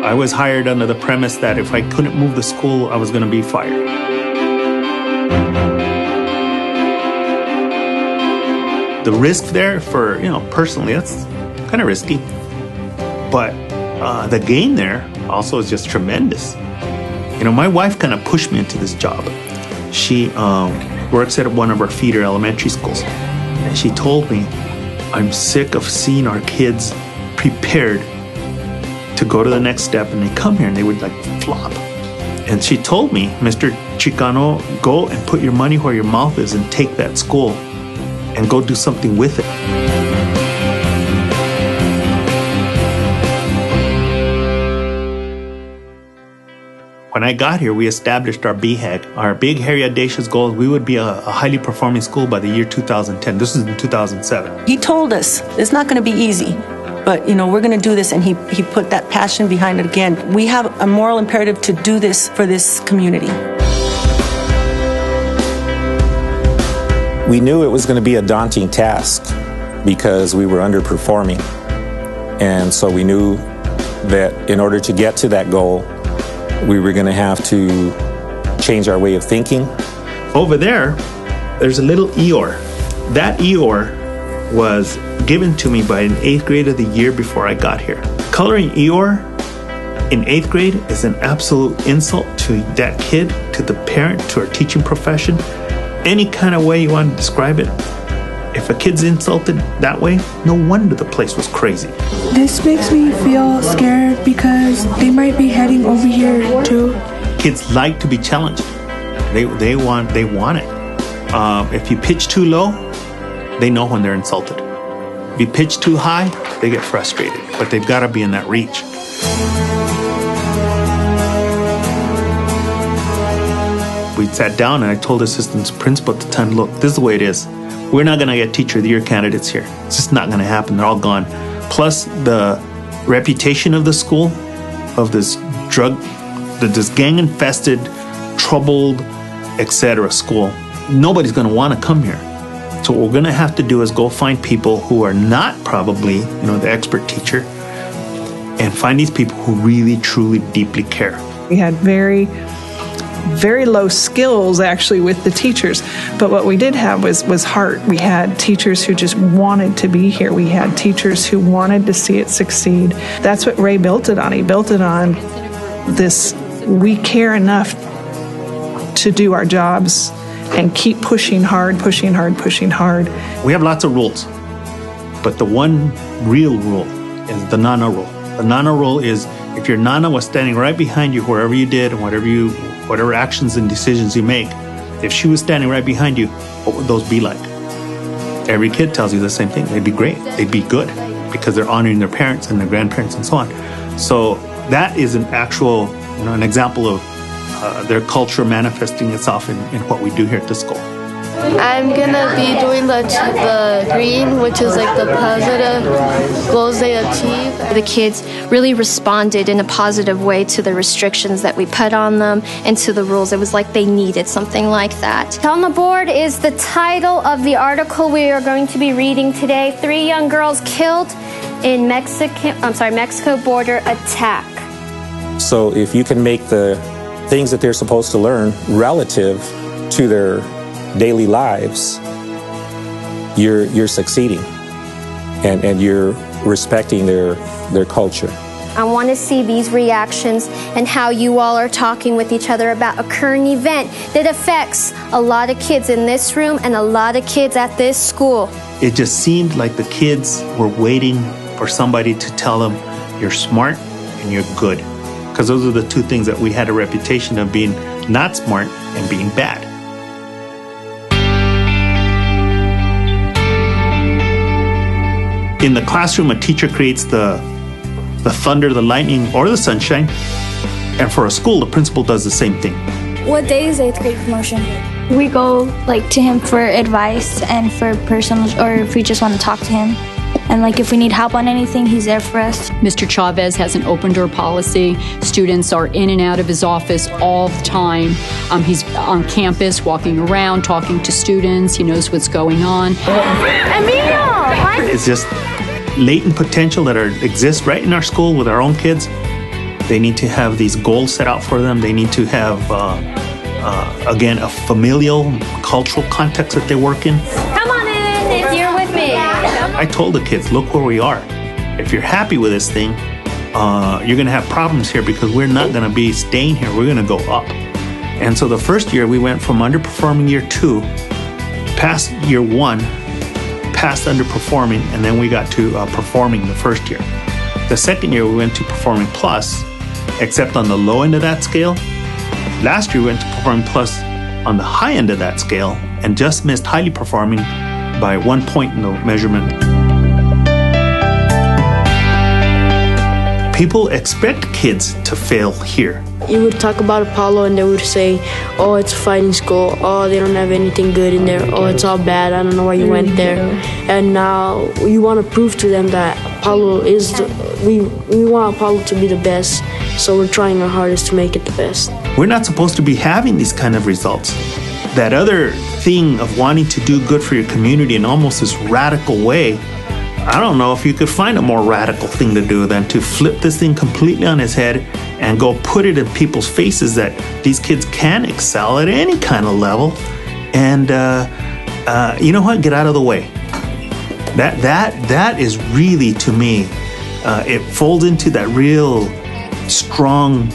I was hired under the premise that if I couldn't move the school, I was going to be fired. The risk there for, personally, that's kind of risky. But the gain there also is just tremendous. My wife kind of pushed me into this job. She works at one of our feeder elementary schools. And she told me, I'm sick of seeing our kids prepared to go to the next step, and they come here and they would flop. And she told me, Mr. Chicano, go and put your money where your mouth is and take that school and go do something with it. When I got here, we established our BHAG. Our big, hairy, audacious goal is we would be a highly performing school by the year 2010. This is in 2007. He told us it's not going to be easy, but we're going to do this, and he put that passion behind it again. We have a moral imperative to do this for this community. We knew it was going to be a daunting task because we were underperforming. And so we knew that in order to get to that goal, we were going to have to change our way of thinking. Over there's a little Eeyore. That Eeyore was given to me by an 8th grader the year before I got here. Coloring Eeyore in 8th grade is an absolute insult to that kid, to the parent, to our teaching profession. Any kind of way you want to describe it. If a kid's insulted that way, no wonder the place was crazy. This makes me feel scared because they might be heading over here too. Kids like to be challenged. They want it. If you pitch too low, they know when they're insulted. If you pitch too high, they get frustrated. But they've got to be in that reach. We sat down and I told the assistant principal at the time, look, this is the way it is. We're not going to get Teacher of the Year candidates here. It's just not going to happen. They're all gone. Plus, the reputation of the school, of this this gang-infested, troubled, etc. school, nobody's going to want to come here. So what we're going to have to do is go find people who are not probably, the expert teacher, and find these people who really, truly, deeply care. We had very low skills actually with the teachers, but what we did have was heart. We had teachers who just wanted to be here. We had teachers who wanted to see it succeed. That's what Ray built it on. He built it on this, we care enough to do our jobs and keep pushing hard, pushing hard, pushing hard. We have lots of rules, but the one real rule is the Nana rule. The Nana rule is if your Nana was standing right behind you wherever you did and whatever actions and decisions you make, if she was standing right behind you, what would those be like? Every kid tells you the same thing. They'd be great. They'd be good because they're honoring their parents and their grandparents and so on. So that is an actual, an example of their culture manifesting itself in what we do here at the school. I'm gonna be doing the green, which is like the positive goals they achieve. The kids really responded in a positive way to the restrictions that we put on them and to the rules. It was like they needed something like that. On the board is the title of the article we are going to be reading today. 3 young girls killed in Mexico border attack. So if you can make the things that they're supposed to learn relative to their daily lives, you're succeeding and you're respecting their culture. I want to see these reactions and how you all are talking with each other about a current event that affects a lot of kids in this room and a lot of kids at this school. It just seemed like the kids were waiting for somebody to tell them you're smart and you're good, because those are the two things that we had a reputation of being not smart and being bad. In the classroom, a teacher creates the thunder, the lightning, or the sunshine. And for a school, the principal does the same thing. What day is 8th grade promotion? We go to him for advice and for personal, or if we just want to talk to him. And if we need help on anything, he's there for us. Mr. Chavez has an open door policy. Students are in and out of his office all the time. He's on campus, walking around, talking to students. He knows what's going on. It's just latent potential that exists right in our school with our own kids. They need to have these goals set out for them. They need to have, again, a familial, cultural context that they work in. Come on in if you're with me. I told the kids, look where we are. If you're happy with this thing, you're going to have problems here because we're not going to be staying here. We're going to go up. And so the first year, we went from underperforming year 2, past year 1, past underperforming, and then we got to performing the first year. The second year, we went to performing plus, except on the low end of that scale. Last year, we went to performing plus on the high end of that scale and just missed highly performing by 1 point in the measurement. People expect kids to fail here. You would talk about Apollo and they would say, oh, it's a fighting school. Oh, they don't have anything good in there. Oh, it's all bad. I don't know why you went there. And now you want to prove to them that Apollo is we want Apollo to be the best. So we're trying our hardest to make it the best. We're not supposed to be having these kind of results. That other thing of wanting to do good for your community in almost this radical way, I don't know if you could find a more radical thing to do than to flip this thing completely on its head and go put it in people's faces that these kids can excel at any kind of level. And you know what? Get out of the way. That is really, to me, it folds into that real strong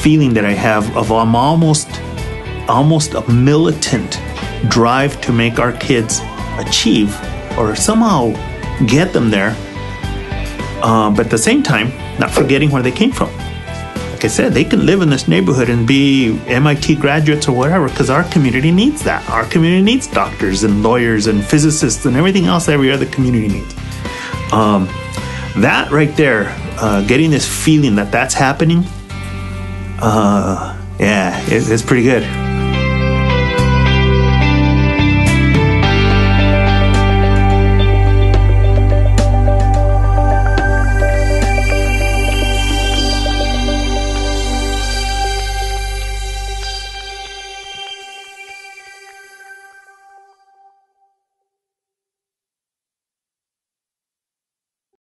feeling that I have of almost a militant drive to make our kids achieve or somehow get them there, but at the same time, not forgetting where they came from. Like I said, they can live in this neighborhood and be MIT graduates or whatever, because our community needs that. Our community needs doctors and lawyers and physicists and everything else every other community needs. That right there, getting this feeling that that's happening, yeah, it's pretty good.